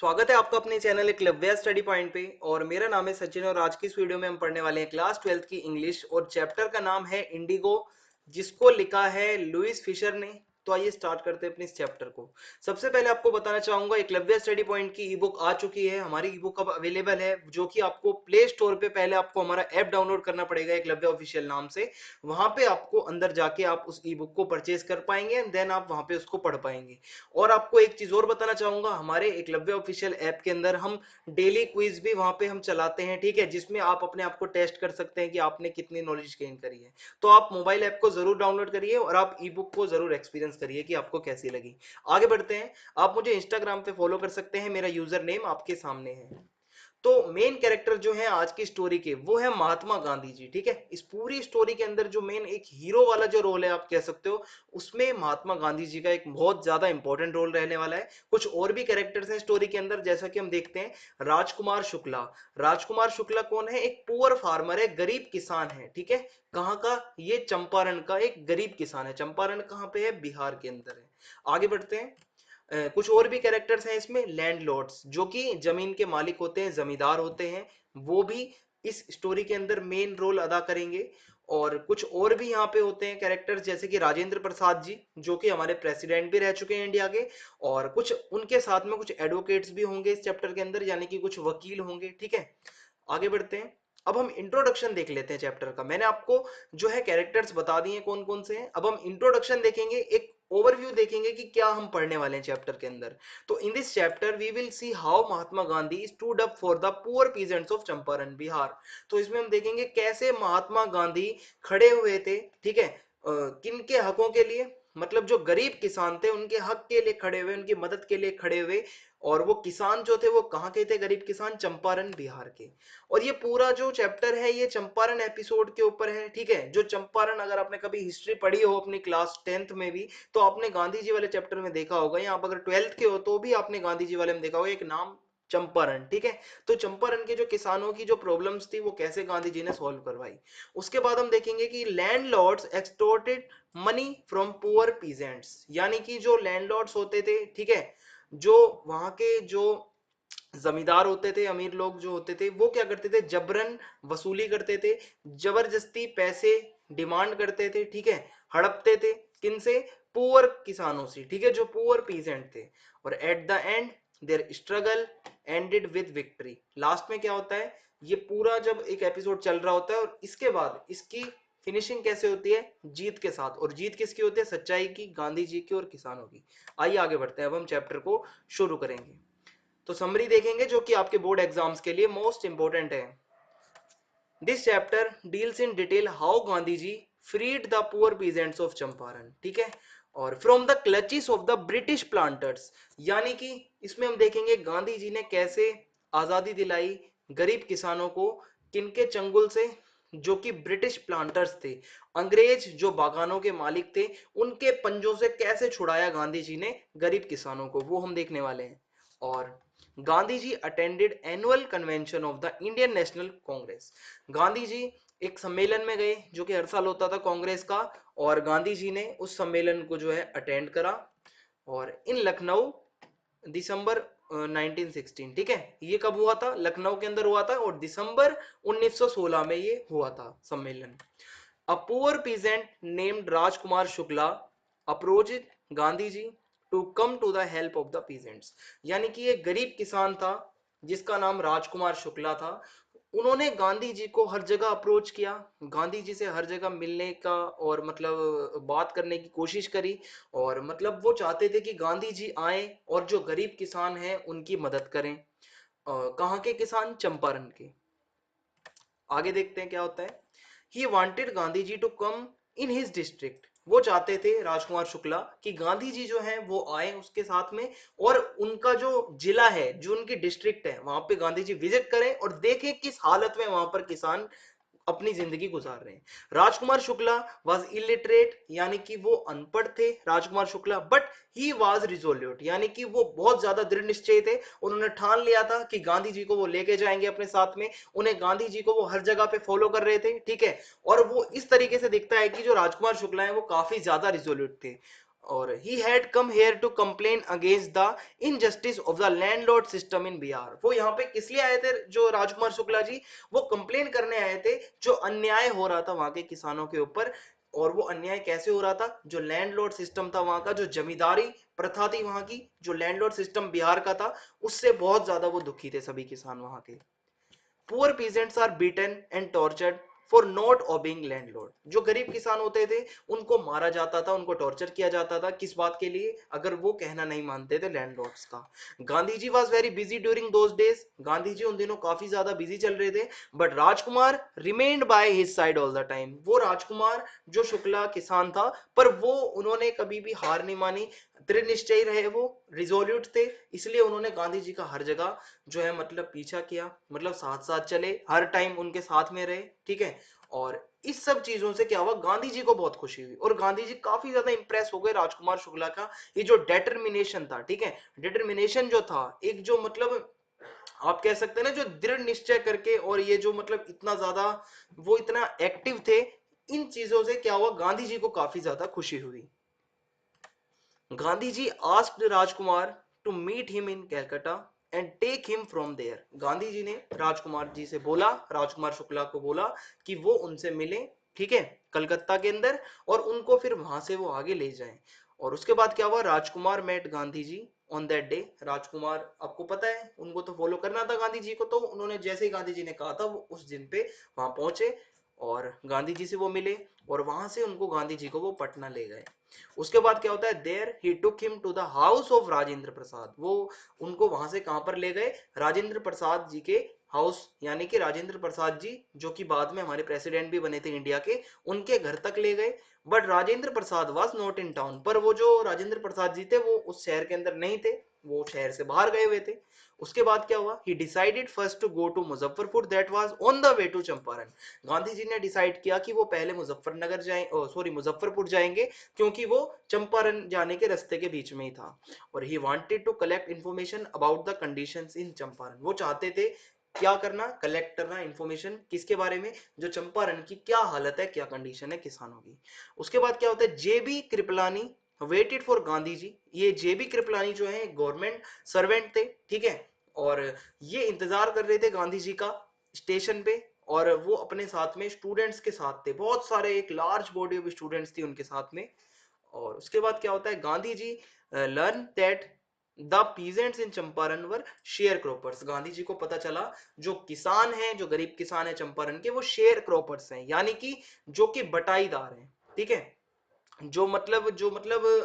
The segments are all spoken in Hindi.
स्वागत है आपका अपने चैनल एकलव्य स्टडी पॉइंट पे। और मेरा नाम है सचिन और आज की इस वीडियो में हम पढ़ने वाले हैं क्लास 12th की इंग्लिश और चैप्टर का नाम है इंडिगो, जिसको लिखा है लुइस फिशर ने। तो आइए स्टार्ट करते हैं अपने इस चैप्टर को। सबसे पहले आपको बताना चाहूंगा एकलव्य स्टडी पॉइंट की ई बुक आ चुकी है। हमारी ई बुक अब अवेलेबल है, जो कि आपको प्ले स्टोर पे पहले आपको हमारा ऐप डाउनलोड करना पड़ेगा एकलव्य ऑफिशियल नाम से। वहां पे आपको अंदर जाके आप उस ई बुक को परचेज कर पाएंगे एंड देन आप वहां पे उसको पढ़ पाएंगे। और आपको एक चीज और बताना चाहूंगा, हमारे एकलव्य ऑफिशियल ऐप के अंदर हम डेली क्विज भी वहां पे हम चलाते हैं, ठीक है, जिसमें आप अपने आप को टेस्ट कर सकते हैं कि आपने कितनी नॉलेज गेन करी है। तो आप मोबाइल ऐप को जरूर डाउनलोड करिए और आप ई बुक को जरूर एक्सपीरियंस करिए कि आपको कैसी लगी। आगे बढ़ते हैं। आप मुझे इंस्टाग्राम पे फॉलो कर सकते हैं, मेरा यूजर नेम आपके सामने है। तो मेन कैरेक्टर जो है आज की स्टोरी के, वो है महात्मा गांधी जी, ठीक है। इस पूरी स्टोरी के अंदर जो मेन एक हीरो वाला जो रोल है आप कह सकते हो, उसमें महात्मा गांधी जी का एक बहुत ज्यादा इंपॉर्टेंट रोल रहने वाला है। कुछ और भी कैरेक्टर्स हैं स्टोरी के अंदर, जैसा कि हम देखते हैं राजकुमार शुक्ला। राजकुमार शुक्ला कौन है? एक पुअर फार्मर है, गरीब किसान है, ठीक है। कहाँ का? ये चंपारण का एक गरीब किसान है। चंपारण कहाँ पे है? बिहार के अंदर है। आगे बढ़ते हैं। कुछ और भी कैरेक्टर्स हैं इसमें। लैंडलॉर्ड्स, जो कि जमीन के मालिक होते हैं, जमींदार होते हैं, वो भी इस स्टोरी के अंदर मेन रोल अदा करेंगे। और कुछ और भी यहाँ पे होते हैं कैरेक्टर्स, जैसे कि राजेंद्र प्रसाद जी, जो कि हमारे प्रेसिडेंट भी रह चुके हैं इंडिया के। और कुछ उनके साथ में कुछ एडवोकेट्स भी होंगे इस चैप्टर के अंदर, यानी कि कुछ वकील होंगे, ठीक है। आगे बढ़ते हैं। अब हम इंट्रोडक्शन देख लेते हैं चैप्टर का। मैंने आपको जो है कैरेक्टर्स बता दिए कौन कौन से हैं। अब हम इंट्रोडक्शन देखेंगे, एक ओवरव्यू देखेंगे कि क्या हम पढ़ने वाले हैं चैप्टर के अंदर। तो in this chapter we will see how Mahatma Gandhi stood up for the poor peasants of Champaran Bihar. तो इसमें हम देखेंगे कैसे महात्मा गांधी खड़े हुए थे, ठीक है, किन के हकों के लिए, मतलब जो गरीब किसान थे उनके हक के लिए खड़े हुए, उनकी मदद के लिए खड़े हुए। और वो किसान जो थे वो कहाँ के थे? गरीब किसान चंपारण बिहार के। और ये पूरा जो चैप्टर है ये चंपारण एपिसोड के ऊपर है, ठीक है। जो चंपारण, अगर आपने कभी हिस्ट्री पढ़ी हो अपनी क्लास 10th में भी, तो आपने गांधी जी वाले चैप्टर में देखा होगा, या आप अगर 12th के हो तो भी आपने गांधी जी वाले में देखा होगा एक नाम चंपारण, ठीक है। तो चंपारण के जो किसानों की जो प्रॉब्लम्स थी वो कैसे गांधी जी ने सॉल्व करवाई। उसके बाद हम देखेंगे कि landlords extorted money from poor peasants, यानी कि जो लैंडलॉर्ड्स होते थे, ठीक है, जो वहां के जो जमींदार होते थे, अमीर लोग जो होते थे, वो क्या करते थे? जबरन वसूली करते थे, जबरदस्ती पैसे डिमांड करते थे, ठीक है, हड़पते थे। किनसे? पुअर किसानों से, ठीक है, जो पुअर पीजेंट थे। और at the end their struggle ended with victory. Last में क्या होता है? ये पूरा जब एक एपिसोड चल रहा होता है और इसके बाद इसकी फिनिशिंग कैसे होती है? जीत के साथ। और जीत किसकी होती है? सच्चाई की, गांधी जी की और किसानों की। आइए आगे बढ़ते हैं। अब हम चैप्टर को शुरू करेंगे। तो समरी देखेंगे, जो कि आपके बोर्ड एग्जाम्स के लिए मोस्ट इंपोर्टेंट है। This chapter deals in detail how Gandhi ji freed the poor peasants of Champaran, ठीक है, और from the clutches of the British planters. यानी कि इसमें हम देखेंगे गांधी जी ने कैसे आजादी दिलाई गरीब किसानों को, किनके चंगुल से? जो कि ब्रिटिश प्लांटर्स थे, अंग्रेज जो बागानों के मालिक थे, उनके पंजों से कैसे छुड़ाया गांधी जी ने गरीब किसानों को, वो हम देखने वाले हैं। और Gandhi ji attended annual convention of the Indian National Congress. Gandhi ji एक सम्मेलन में गए, जो कि हर साल होता था कांग्रेस का, और गांधी जी ने उस सम्मेलन को जो है अटेंड करा। और इन लखनऊ, दिसंबर 1916, ठीक है, ये कब हुआ था? लखनऊ के अंदर हुआ था, और दिसंबर 1916 में ये हुआ था सम्मेलन। A poor peasant named Rajkumar Shukla approached Gandhi ji to come to the help of the peasants. यानी कि एक गरीब किसान था जिसका नाम राजकुमार शुक्ला था। उन्होंने गांधी जी को हर जगह अप्रोच किया, गांधी जी से हर जगह मिलने का और मतलब बात करने की कोशिश करी। और मतलब वो चाहते थे कि गांधी जी आए और जो गरीब किसान हैं उनकी मदद करें। कहाँ के किसान? चंपारण के। आगे देखते हैं क्या होता है। He wanted Gandhi ji to come in his district. वो चाहते थे राजकुमार शुक्ला कि गांधी जी जो है वो आए उसके साथ में, और उनका जो जिला है, जो उनकी डिस्ट्रिक्ट है, वहां पे गांधी जी विजिट करें और देखें किस हालत में वहां पर किसान अपनी जिंदगी गुजार रहे हैं। राजकुमार शुक्ला वॉज इलिटरेट, यानी कि वो अनपढ़ थे Rajkumar Shukla, but he was resolute, यानी कि वो बहुत ज्यादा दृढ़ निश्चय थे। उन्होंने ठान लिया था कि गांधी जी को वो लेके जाएंगे अपने साथ में। उन्हें गांधी जी को वो हर जगह पे फॉलो कर रहे थे, ठीक है। और वो इस तरीके से दिखता है कि जो राजकुमार शुक्ला है वो काफी ज्यादा रिजोल्यूट थे। और he had come here to complain against the injustice of the landlord system in Bihar. वो यहाँ पे किस लिए आए थे जो राजकुमार शुक्ला जी, वो कंप्लेन करने आए थे जो अन्याय हो रहा था वहां के किसानों के ऊपर। और वो अन्याय कैसे हो रहा था, जो लैंडलॉर्ड सिस्टम था वहां का, जो जमींदारी प्रथा थी वहां की, जो लैंडलॉर्ड सिस्टम बिहार का था, उससे बहुत ज्यादा वो दुखी थे सभी किसान वहां के। Poor peasants are beaten and tortured for not obeying landlord. जो गरीब किसान होते थे उनको मारा जाता था, उनको टॉर्चर किया जाता था, किस बात के लिए, अगर वो कहना नहीं मानते थे लैंडलॉर्ड्स का। Gandhi ji was very busy during those days. Gandhi ji उन दिनों काफी ज्यादा बिजी चल रहे थे। But Rajkumar remained by his side all the time. वो राजकुमार जो शुक्ला किसान था, पर वो उन्होंने कभी भी हार नहीं मानी, दृढ़ निश्चयी रहे, वो रिजोल्यूट थे। इसलिए उन्होंने गांधी जी का हर जगह जो है मतलब पीछा किया, मतलब साथ साथ चले, हर टाइम उनके साथ में रहे, ठीक है। और इस सब चीजों से क्या हुआ, गांधी जी को बहुत खुशी हुई और गांधी जी काफी ज्यादा इंप्रेस हो गए राजकुमार शुक्ला का ये जो डिटर्मिनेशन था, ठीक है। डिटर्मिनेशन जो था, एक जो मतलब आप कह सकते हैं ना जो दृढ़ निश्चय करके, और ये जो मतलब इतना ज्यादा वो इतना एक्टिव थे, इन चीजों से क्या हुआ, गांधी जी को काफी ज्यादा खुशी हुई। Gandhi ji asked Rajkumar to meet him in Calcutta and take him from there. Gandhi ji ने राजकुमार जी से बोला, राजकुमार शुक्ला को बोला कि वो उनसे मिले, ठीक है, कलकत्ता के अंदर, और उनको फिर वहां से वो आगे ले जाएं। और उसके बाद क्या हुआ, Rajkumar met Gandhi ji on that day. Rajkumar, आपको पता है उनको तो फॉलो करना था गांधी जी को, तो उन्होंने जैसे ही गांधी जी ने कहा था वो उस दिन पे वहां पहुंचे और गांधी जी से वो मिले, और वहां से उनको गांधी जी को वो पटना ले गए। उसके बाद क्या होता है, there he took him to the house of Rajendra Prasad. वो उनको वहां से कहां पर ले गए, राजेंद्र प्रसाद जी के हाउस, यानी कि राजेंद्र प्रसाद जी जो कि बाद में हमारे प्रेसिडेंट भी बने थे इंडिया के, उनके घर तक ले गए। But Rajendra Prasad was not in town. पर वो जो राजेंद्र प्रसाद जी थे वो उस शहर के अंदर नहीं थे, वो शहर से बाहर गए हुए थे। उसके बाद क्या हुआ, he decided first to go to Muzaffarpur that was on the way to Champaran. Gandhi ji ने डिसाइड किया कि वो पहले मुजफ्फरनगर जाए, सॉरी मुजफ्फरपुर जाएंगे, क्योंकि वो चंपारण जाने के रास्ते के बीच में ही था। और he wanted to collect information about the conditions in Champaran. वो चाहते थे क्या करना, कलेक्ट करना इंफॉर्मेशन किसके बारे में, जो चंपारण की क्या हालत है, क्या कंडीशन है किसानों की। उसके बाद क्या होता है, जेबी कृपलानी वेटेड फॉर गांधी जी। ये जेबी कृपलानी जो है गवर्नमेंट सर्वेंट थे, ठीक है। और ये इंतजार कर रहे थे गांधी जी का स्टेशन पे, और वो अपने साथ में स्टूडेंट्स के साथ थे, बहुत सारे, एक लार्ज बॉडी ऑफ स्टूडेंट्स थी उनके साथ में। और उसके बाद क्या होता है, Gandhi ji learn that the peasants in Champaran were share croppers. Gandhi ji को पता चला जो किसान हैं, जो गरीब किसान है चंपारण के, वो शेयर क्रॉपर्स हैं, यानी कि जो कि बटाईदार हैं, ठीक है। जो मतलब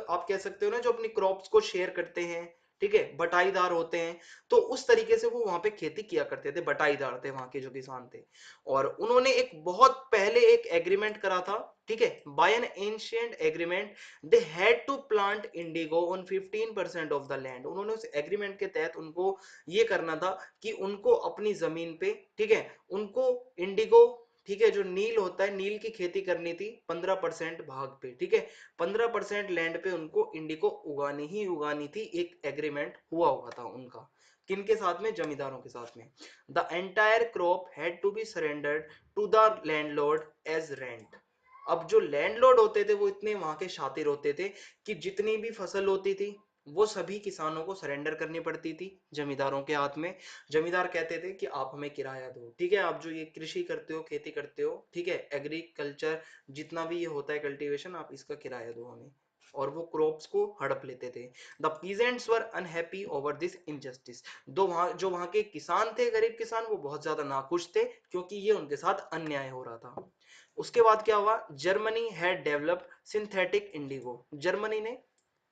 आप कह सकते हो ना, जो अपनी क्रॉप्स को शेयर करते हैं, ठीक है, बटाईदार होते हैं। तो उस तरीके से वो वहां पे खेती किया करते थे, बटाईदार थे वहां के जो किसान थे। और उन्होंने एक बहुत पहले एक एग्रीमेंट करा था, ठीक है, by an ancient agreement they had to plant indigo on 15% of the land. उन्होंने उस एग्रीमेंट के तहत उनको ये करना था कि उनको अपनी जमीन पे, ठीक है, उनको इंडिगो, ठीक है, जो नील होता है, नील की खेती करनी थी 15% भाग पे, ठीक है। 15% लैंड पे उनको इंडिको उगानी ही उगानी थी। एक एग्रीमेंट हुआ था उनका, किनके साथ में, जमींदारों के साथ में। The entire crop had to be surrendered to the landlord as rent. अब जो लैंडलॉर्ड होते थे वो इतने वहां के शातिर होते थे कि जितनी भी फसल होती थी वो सभी किसानों को सरेंडर करनी पड़ती थी जमींदारों के हाथ में। जमींदार कहते थे कि आप हमें किराया दो, ठीक है, आप जो ये कृषि करते हो, खेती करते हो, ठीक है, एग्रीकल्चर जितना भी ये होता है कल्टीवेशन, आप इसका किराया दो हमें। और वो क्रॉप्स को हड़प लेते थे। The peasants were unhappy over this injustice. जो वहां के किसान थे, गरीब किसान, वो बहुत ज्यादा नाखुश थे क्योंकि ये उनके साथ अन्याय हो रहा था। उसके बाद क्या हुआ, Germany had developed synthetic Indigo. Germany ने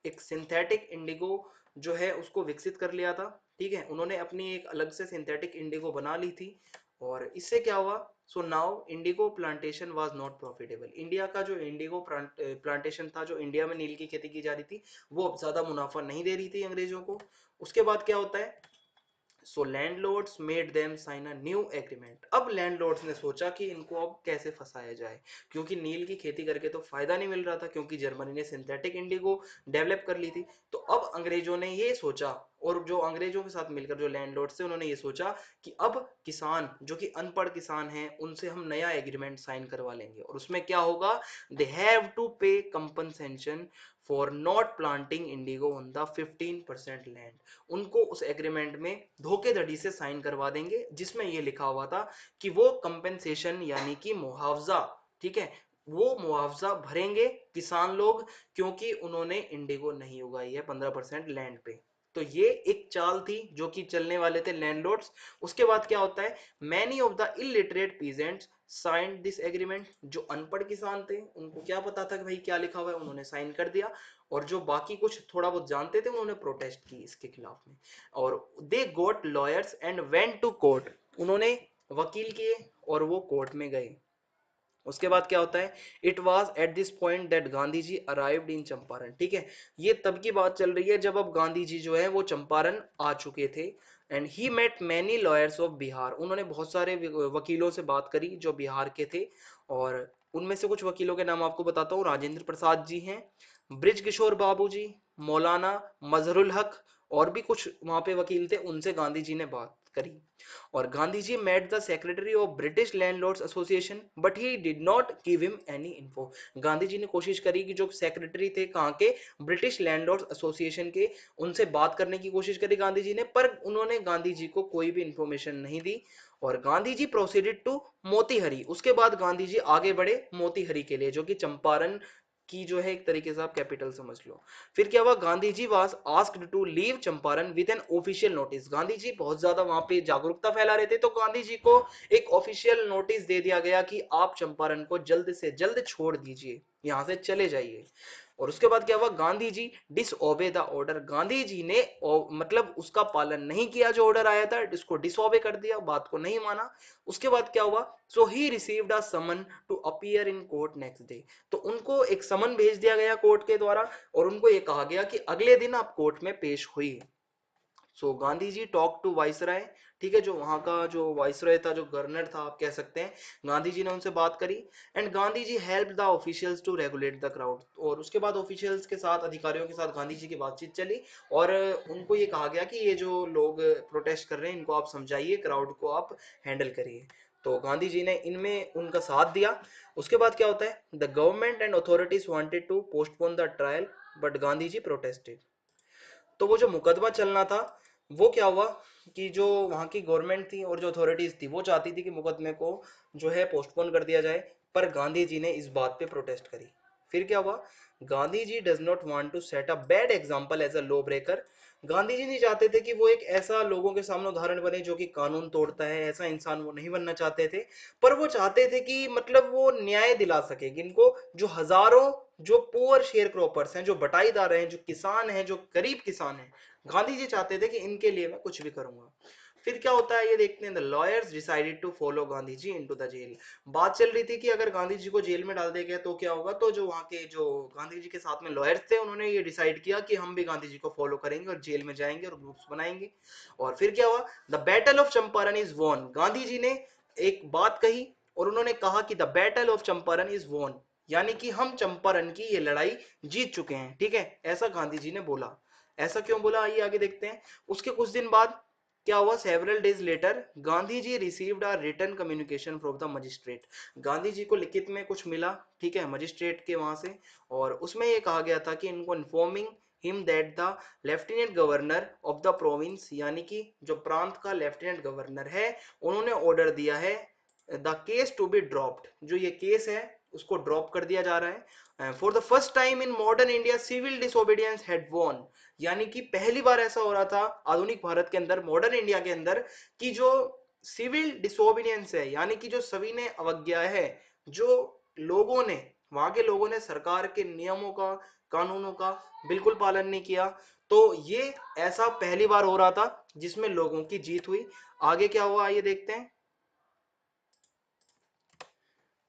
एक सिंथेटिक इंडिगो जो है उसको विकसित कर लिया था, ठीक है। उन्होंने अपनी एक अलग से सिंथेटिक इंडिगो बना ली थी। और इससे क्या हुआ, so now Indigo plantation was not profitable. India का जो इंडिगो प्लांटेशन था, जो इंडिया में नील की खेती की जा रही थी, वो अब ज्यादा मुनाफा नहीं दे रही थी अंग्रेजों को। उसके बाद क्या होता है, so landlords made them sign a new agreement. अब लैंडलॉर्ड्स ने सोचा कि इनको अब कैसे फंसाया जाए, क्योंकि नील की खेती करके तो फायदा नहीं मिल रहा था, क्योंकि जर्मनी ने सिंथेटिक इंडिगो डेवलप कर ली थी। तो अब अंग्रेजों ने ये सोचा, और जो अंग्रेजों के साथ मिलकर जो लैंडलॉर्ड थे उन्होंने ये सोचा कि अब किसान जो कि अनपढ़ किसान हैं उनसे हम नया एग्रीमेंट साइन करवा लेंगे और उसमें क्या होगा, दे हैव टू पे compensation for not planting Indigo on the 15% land. उनको उस एग्रीमेंट में धोखेधड़ी से साइन करवा देंगे जिसमें ये लिखा हुआ था कि वो कंपनसेशन यानी कि मुआवजा, ठीक है, वो मुआवजा भरेंगे किसान लोग क्योंकि उन्होंने इंडिगो नहीं उगाई है 15% लैंड पे। तो ये एक चाल थी जो कि चलने वाले थे लैंडलॉर्ड्स। उसके बाद क्या होता है, many of the illiterate peasants signed this agreement. जो अनपढ़ किसान थे उनको क्या पता था कि भाई क्या लिखा हुआ है, उन्होंने साइन कर दिया। और जो बाकी कुछ थोड़ा बहुत जानते थे उन्होंने प्रोटेस्ट की इसके खिलाफ में। और they got lawyers and went to court. उन्होंने वकील किए और वो कोर्ट में गए। उसके बाद क्या होता है, it was at this point that Gandhi ji arrived in Champaran. ठीक है, ये तब की बात चल रही है जब अब गांधी जी जो है वो चंपारण आ चुके थे। And he met many lawyers of Bihar. उन्होंने बहुत सारे वकीलों से बात करी जो बिहार के थे। और उनमें से कुछ वकीलों के नाम आपको बताता हूँ, राजेंद्र प्रसाद जी हैं, ब्रिज किशोर बाबू जी, मौलाना मजहरुल हक, और भी कुछ वहां पे वकील थे, उनसे गांधी जी ने बात करी। और Gandhi ji met the secretary of British landlords association but he did not give him any info. Gandhi ji ने कोशिश करी कि जो सेक्रेटरी थे कहाँ के, ब्रिटिश लैंडलॉर्ड्स एसोसिएशन के, उनसे बात करने की कोशिश करी गांधी जी ने, पर उन्होंने गांधी जी को कोई भी इंफॉर्मेशन नहीं दी। और गांधी जी प्रोसीडेड टू मोतीहरी। उसके बाद गांधी जी आगे बढ़े मोतीहरी के लिए, जो कि चंपारण की जो है एक तरीके से आप कैपिटल समझ लो। फिर क्या हुआ, Gandhi ji was asked to leave Champaran with an official notice. Gandhi ji बहुत ज्यादा वहां पे जागरूकता फैला रहे थे, तो गांधी जी को एक ऑफिशियल नोटिस दे दिया गया कि आप चंपारण को जल्द से जल्द छोड़ दीजिए, यहां से चले जाइए। और उसके बाद क्या हुआ, गांधी जी disobey the order. Gandhi ji ने मतलब उसका पालन नहीं किया, जो ऑर्डर आया था इसको डिसओबे कर दिया, बात को नहीं माना। उसके बाद क्या हुआ, so he received a summon to appear in court next day. तो उनको एक समन भेज दिया गया कोर्ट के द्वारा और उनको ये कहा गया कि अगले दिन आप कोर्ट में पेश हुई। सो Gandhi ji talk to viceroy. ठीक है, जो वहां का जो वाइसराय था, जो गवर्नर था आप कह सकते हैं, गांधी जी ने उनसे बात करी। And Gandhi ji help the officials to regulate the crowd. और उसके बाद ऑफिशियल्स के साथ, अधिकारियों के साथ गांधी जी की बातचीत चली और उनको ये कहा गया कि ये जो लोग प्रोटेस्ट कर रहे हैं इनको आप समझाइए, क्राउड को आप हैंडल करिए। तो गांधी जी ने इनमें उनका साथ दिया। उसके बाद क्या होता है, the government and authorities wanted to postpone the trial but Gandhi ji protested. तो वो जो मुकदमा चलना था वो क्या हुआ कि जो वहां की गवर्नमेंट थी और जो अथॉरिटीज थी वो चाहती थी कि मुकदमे को जो है पोस्टपोन कर दिया जाए, पर गांधी जी ने इस बात पे प्रोटेस्ट करी। फिर क्या हुआ, Gandhi ji does not want to set a bad example as a law breaker. Gandhi ji नहीं चाहते थे कि वो एक ऐसा लोगों के सामने उदाहरण बने जो कि कानून तोड़ता है, ऐसा इंसान वो नहीं बनना चाहते थे। पर वो चाहते थे कि मतलब वो न्याय दिला सके इनको, जो हजारों जो पुअर शेयर क्रॉपर्स हैं, जो बटाईदार हैं, जो किसान हैं, जो गरीब किसान हैं, गांधी जी चाहते थे कि इनके लिए मैं कुछ भी करूंगा। फिर क्या होता है ये देखते हैं, the lawyers decided to follow Gandhi ji into the jail. बात चल रही थी कि अगर गांधी जी को जेल में डाल दिया गया तो क्या होगा, तो जो वहां के जो गांधी जी के साथ में लॉयर्स थे उन्होंने ये डिसाइड किया कि हम भी गांधी जी को फॉलो करेंगे और जेल में जाएंगे और ग्रुप्स बनाएंगे। और फिर क्या हुआ, the battle of Champaran is won. Gandhi ji ने एक बात कही और उन्होंने कहा कि the battle of Champaran is won, यानी कि हम चंपारण की ये लड़ाई जीत चुके हैं। ठीक है, ऐसा गांधी जी ने बोला। ऐसा क्यों बोला, आइए आगे देखते हैं। उसके कुछ दिन बाद क्या हुआ, several days later Gandhi ji received a written communication from the magistrate. Gandhi ji को लिखित में कुछ मिला, ठीक है, मजिस्ट्रेट के वहां से। और उसमें ये कहा गया था कि इनको informing him that the lieutenant governor of the province, यानी कि जो प्रांत का लेफ्टिनेंट गवर्नर है, उन्होंने ऑर्डर दिया है the case to be dropped. जो ये केस है उसको ड्रॉप कर दिया जा रहा है। For the first time in modern India civil disobedience had won. यानी कि पहली बार ऐसा हो रहा था आधुनिक भारत के अंदर, मॉडर्न इंडिया के अंदर, कि जो सिविल डिसोबीडियंस है, यानी कि जो सविनय अवज्ञा है, जो लोगों ने, वहां के लोगों ने सरकार के नियमों का, कानूनों का बिल्कुल पालन नहीं किया। तो ये ऐसा पहली बार हो रहा था जिसमें लोगों की जीत हुई। आगे क्या हुआ आइए देखते हैं।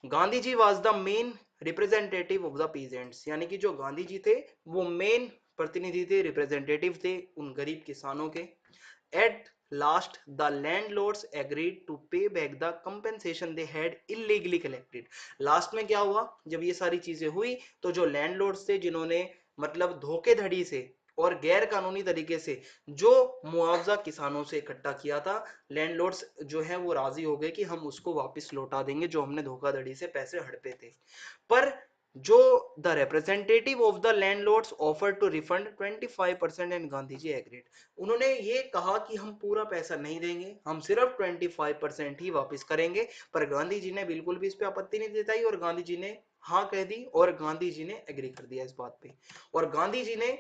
Gandhi ji was the main representative of the peasants. यानी कि जो गांधी जी थे वो मेन प्रतिनिधि थे, रिप्रेजेंटेटिव थे उन गरीब किसानों के। At last the landlords agreed to pay back the compensation they had illegally collected. Last में क्या हुआ, जब ये सारी चीजें हुई तो जो लैंडलॉर्ड्स थे जिन्होंने मतलब धोखेधड़ी से और गैर कानूनी तरीके से जो मुआवजा किसानों से इकट्ठा किया था, लैंडलॉर्ड्स जो है वो राजी हो गए कि हम उसको वापस लौटा देंगे जो हमने धोखाधड़ी से पैसे हड़पे थे। पर जो the representative of the landlords offer to refund 25% and Gandhi ji agreed. उन्होंने ये कहा कि हम पूरा पैसा नहीं देंगे, हम सिर्फ 25% ही वापस करेंगे। पर गांधी जी ने बिल्कुल भी इस पे आपत्ति नहीं जताई और गांधी जी ने हाँ कह दी और गांधी जी ने एग्री कर दिया इस बात पे। और गांधी जी ने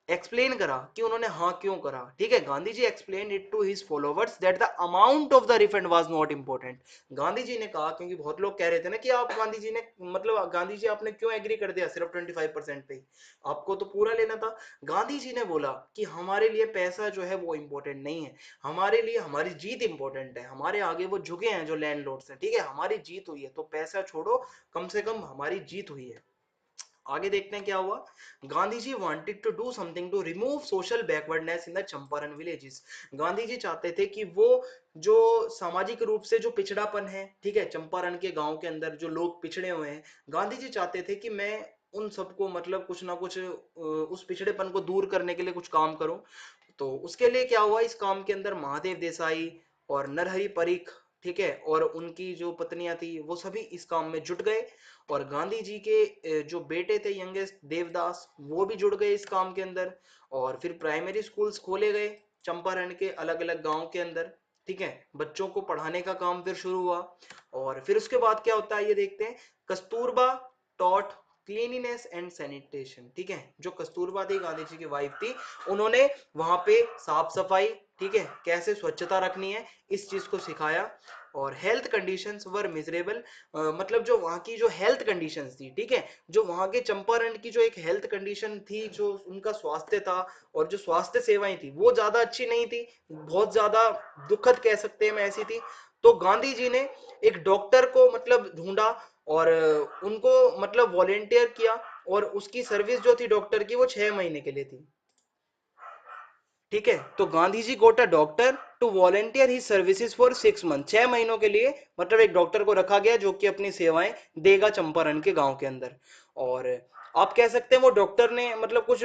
एक्सप्लेन करा कि उन्होंने हाँ क्यों करा। ठीक है, Gandhi ji explain it to his followers that the amount of the refund was not important. Gandhi ji ने कहा, क्योंकि बहुत लोग कह रहे थे ना कि आप गांधी जी ने मतलब गांधी जी आपने क्यों एग्री कर दिया सिर्फ 25% पे, आपको तो पूरा लेना था। गांधी जी ने बोला कि हमारे लिए पैसा जो है वो इंपॉर्टेंट नहीं है, हमारे लिए हमारी जीत इंपॉर्टेंट है, हमारे आगे वो झुके हैं जो लैंडलॉर्ड्स हैं। ठीक है, हमारी जीत हुई है तो पैसा छोड़ो, कम से कम हमारी जीत हुई है। आगे देखते हैं क्या हुआ। Gandhi ji wanted to do something to remove social backwardness in the Champaran villages. Gandhi ji चाहते थे कि वो जो सामाजिक रूप से जो पिछड़ापन है, ठीक है, चंपारण के गांव के अंदर जो लोग पिछड़े हुए हैं, गांधी जी चाहते थे कि मैं उन सबको मतलब कुछ ना कुछ उस पिछड़ेपन को दूर करने के लिए कुछ काम करूं। तो उसके लिए क्या हुआ, इस काम के अंदर महादेव देसाई और नरहरि परीख, ठीक है, और उनकी जो पत्नियां थी वो सभी इस काम में जुट गए। और गांधी जी के जो बेटे थे यंगेस्ट देवदास, वो भी जुड़ गए इस काम के अंदर। और फिर प्राइमरी स्कूल्स खोले गए चंपारण के अलग अलग गांव के अंदर। ठीक है, बच्चों को पढ़ाने का काम फिर शुरू हुआ। और फिर उसके बाद क्या होता है ये देखते हैं। Kasturba taught cleanliness and sanitation. ठीक है, जो कस्तूरबा थी गांधी जी की वाइफ थी, उन्होंने वहां पे साफ सफाई, ठीक है, कैसे स्वच्छता रखनी है, इस चीज को सिखाया। और हेल्थ कंडीशंस वर मिजरेबल, मतलब जो वहाँ की जो हेल्थ कंडीशंस थी, ठीक है, जो वहाँ के चंपारण की जो एक हेल्थ कंडीशन थी, जो उनका स्वास्थ्य था और जो स्वास्थ्य सेवाएं थी वो ज्यादा अच्छी नहीं थी, बहुत ज्यादा दुखद कह सकते हैं हम ऐसी थी। तो गांधी जी ने एक डॉक्टर को मतलब ढूंढा और उनको मतलब वॉलेंटियर किया। और उसकी सर्विस जो थी डॉक्टर की वो 6 महीने के लिए थी। ठीक है, तो Gandhi ji got a doctor to volunteer he services for 6 month. 6 महीनों के लिए मतलब एक डॉक्टर को रखा गया जो कि अपनी सेवाएं देगा चंपारण के गांव के अंदर। और आप कह सकते हैं वो डॉक्टर ने मतलब कुछ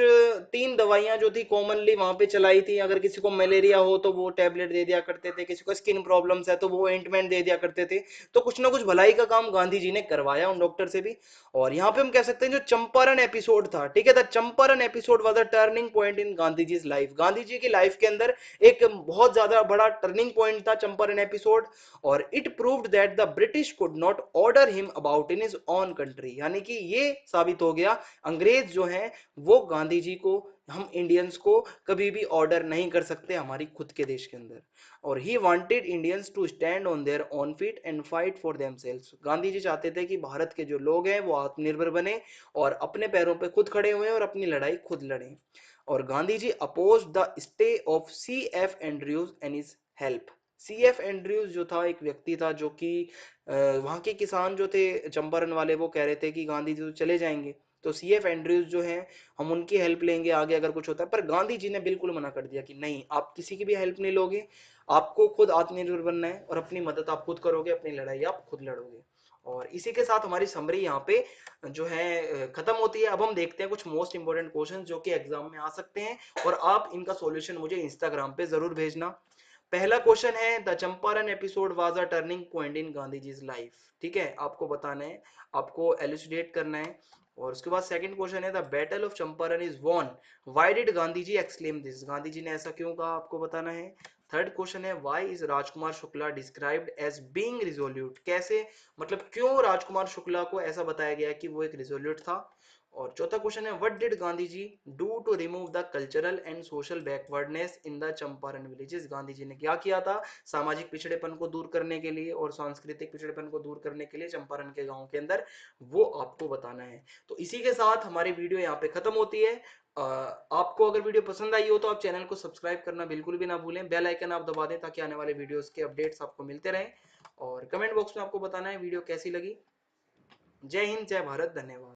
3 दवाइयां जो थी कॉमनली वहां पे चलाई थी। अगर किसी को मलेरिया हो तो वो टेबलेट दे दिया करते थे, किसी को स्किन प्रॉब्लम्स है तो वो ऑइंटमेंट दे दिया करते थे। तो कुछ ना कुछ भलाई का काम गांधी जी ने करवाया उन डॉक्टर से भी। और यहाँ पे हम कह सकते हैं जो चंपारण एपिसोड था, ठीक है, the Champaran episode was a turning point in Gandhi ji life. Gandhi ji की लाइफ के अंदर एक बहुत ज्यादा बड़ा टर्निंग पॉइंट था चंपारण एपिसोड। और it proved that the British could not order him about in his own country. यानी कि ये साबित हो गया अंग्रेज जो हैं वो गांधी जी को, हम इंडियंस को कभी भी ऑर्डर नहीं कर सकते हमारी खुद के देश के अंदर। और he wanted Indians to stand on their own feet and fight for themselves. Gandhi ji चाहते थे कि भारत के जो लोग हैं वो आत्मनिर्भर बने और अपने पैरों पे खुद खड़े हुए और अपनी लड़ाई खुद लड़ें। और Gandhi ji oppose the stay of C F Andrews and his help. C F Andrews जो था एक व्यक्ति था जो कि वहां के किसान जो थे चंपारण वाले, वो कह रहे थे कि गांधी जी तो चले जाएंगे, तो सी एफ एंड्रयूज जो है हम उनकी हेल्प लेंगे आगे अगर कुछ होता है। पर गांधी जी ने बिल्कुल मना कर दिया कि नहीं, आप किसी की भी हेल्प नहीं लोगे, आपको खुद आत्मनिर्भर बनना है और अपनी मदद आप खुद करोगे, अपनी लड़ाई आप खुद लड़ोगे। और इसी के साथ हमारी समरी यहाँ पे जो है खत्म होती है। अब हम देखते हैं कुछ मोस्ट इंपोर्टेंट क्वेश्चन जो कि एग्जाम में आ सकते हैं और आप इनका सॉल्यूशन मुझे इंस्टाग्राम पे जरूर भेजना। पहला क्वेश्चन है the Champaran episode was a turning point in Gandhi ji life. ठीक है, आपको बताना है, आपको एलुसिडेट करना है। और उसके बाद सेकंड क्वेश्चन है the battle of Champaran is won, why did Gandhi ji exclaim this, Gandhi ji ने ऐसा क्यों कहा, आपको बताना है। थर्ड क्वेश्चन है why is Rajkumar Shukla described as being resolute, कैसे मतलब क्यों राजकुमार शुक्ला को ऐसा बताया गया कि वो एक रिजोल्यूट था। और चौथा क्वेश्चन है what did Gandhi ji do to remove the cultural and social backwardness in the Champaran villages. Gandhi ji ने क्या किया था सामाजिक पिछड़ेपन को दूर करने के लिए और सांस्कृतिक पिछड़ेपन को दूर करने के लिए चंपारण के गांव के अंदर, वो आपको बताना है। तो इसी के साथ हमारी वीडियो यहाँ पे खत्म होती है। आपको अगर वीडियो पसंद आई हो तो आप चैनल को सब्सक्राइब करना बिल्कुल भी ना भूलें, बेल आइकन आप दबा दें ताकि आने वाले वीडियोस के अपडेट्स आपको मिलते रहें। और कमेंट बॉक्स में आपको बताना है वीडियो कैसी लगी। जय हिंद, जय भारत, धन्यवाद।